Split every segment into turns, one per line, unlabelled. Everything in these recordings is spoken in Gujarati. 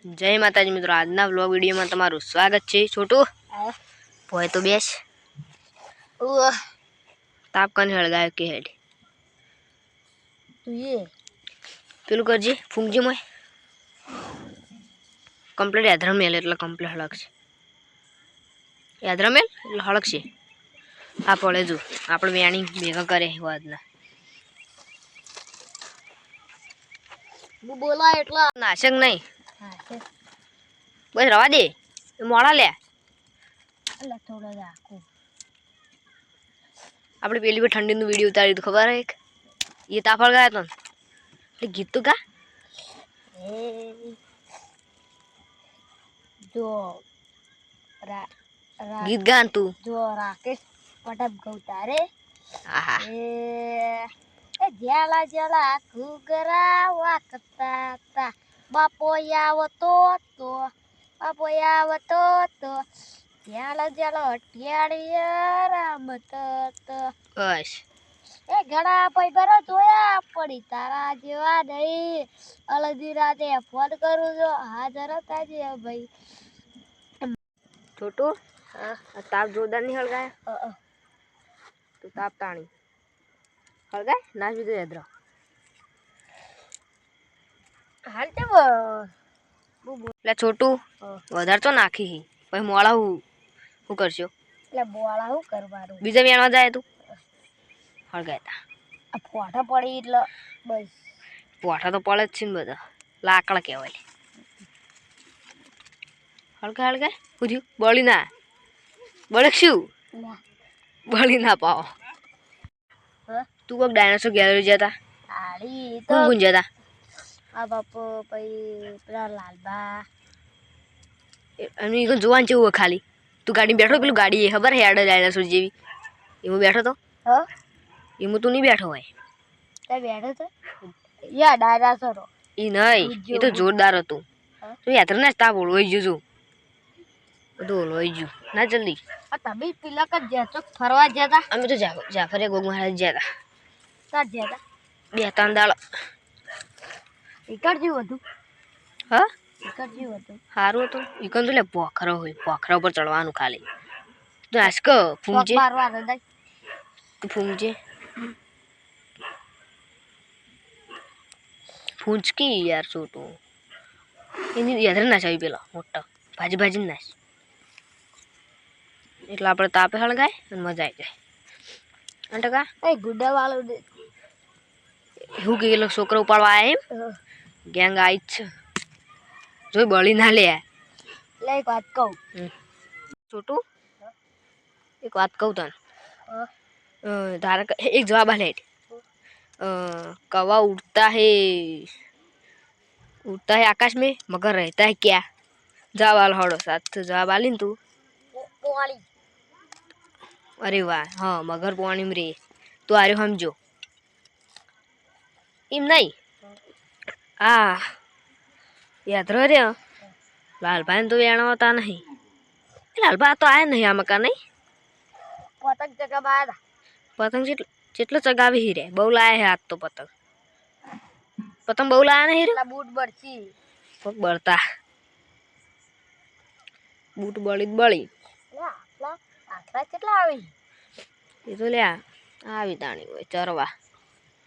जय माताजी मित्रों, आजना व्लॉग वीडियो में तमारुं स्वागत है। छोटू भोय तो बेस ताप कने हळगायो के हेड
तू ये
पेलू करजी फूंकजी मोय कम्प्लीट यादरा मेल એટલે કમ્પ્લીટ હળગશે यादरा मेल એટલે હળગશે આ પડે જો આપણે વેણી ભેગા કરે વાદના
હું બોલા એટલા
નાશક નહીં
હા
બસ રવા દે મોડા લે
અલા થોડા રાખો
આપણે પેલી પર ઠંડીનું વિડિયો ઉતારી તો ખબર હે એક ये ताफड़ गया तो गीत तो का
जो
गीत गान तू
जो राकेश पटप गौतारे
आहा
ज्याला ज्याला घुगरा वाकता बापो यावतो तो बापो यावतो तो ज्याला ज्याला टियाड़िया रामत
बस
ए घड़ा पैबरो जोया पड़ी तारा जेवा नहीं अलगी राते फोन करूं जो हाजर ताजे भाई
छोटू ताप जोरदार नहीं हलगाया तो ताप ताणी हलगाय नाच भी तो यादरा
हाल ते
એટલે छोटू વધારે તો નાખી પછી મોળા હું કરશો
એટલે બોળા હું કરવાનું
બીજા વેણવા જાય તું હળગાય તા
આ ફોટા પડી એટલે બસ
પોઠા તો પડે જ છે ને બધા લાકડા કહેવાય હળગાય હળગાય પૂછ્યું બળી ના બળે શું બળી ના પાવો તું કોઈક ડાયનાસોર ગેલેરી જતા
આડી તો
કોણ કોણ જતા
આ બાપો પછી પેલા લાલબા
અને ઈ જોવાન જેવું ખાલી તું ગાડી બેઠો પેલું ગાડી ખબર હે હેડ ડાયનાસોર જેવી એમાં બેઠો તો
હ
એમાં તું નહીં બેઠો હોય
તે બેઠો તો યા ડાયનાસોર
એ નહીં એ તો જોરદાર હતું તું યાત્રા ના તાપ ઓળવાઈ ગયું બધું ઓળવાઈ ગયું ના જલ્દી
આ તમે પેલા કા જેતો ફરવા જતા
અમે તો જાફરે ગોગ મહારાજ ગયા
કા જતા
બે ત્રણ દાળ
એકડ જેવું હતું
હા
એકડ જેવું હતું
સારું હતું ઈકન તો લે પોખરો હોય પોખરા ઉપર ચડવાનું ખાલી તો આસ્ક ફૂંકજે
મારવા દે
તું ફૂંકજે ફૂંચકી યાર છોટું એની યાદ ના ચાવી પેલા મોટા ભાજી ભાજી નાશ એટલે આપણે તાપે હળગાય અને મજા આવી જાય અને ટકા
એ ગુડા વાળો દે
એવું કે એ લોકો છોકરા ઉપાડવા આવ્યા એમ ગેંગ આવી જ છે જોઈ બળી ના લે
લે એક વાત કહું
છોટું એક વાત કહું તને ધારા एक जवाब आले कौवा उड़ता है आकाश में मगर रहता है क्या जवाब आल हड़ो साथ जवाब आली तू
પોણી
अरे वाह हाँ मगर पानी में रे तो आ रहे हम जो इम नहीं आ याद रह रे लाल भाई तो वेणा होता नहीं लाल भाई तो आया नहीं आम का नहीं
પતંગ ચગાવા હતા
पतंग જેટલો ચગાવી હી રે બહુ લાયા હે આજ તો પતંગ પતંગ બહુ લાયા નહીં રે
પેલા બૂટ બરસી
પગ બળતા બૂટ બળી બળી
આટલા કેટલા આવી
એ તો લ્યા આવી તાણી હોય ચરવા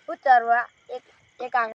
ઉતરવા એક એક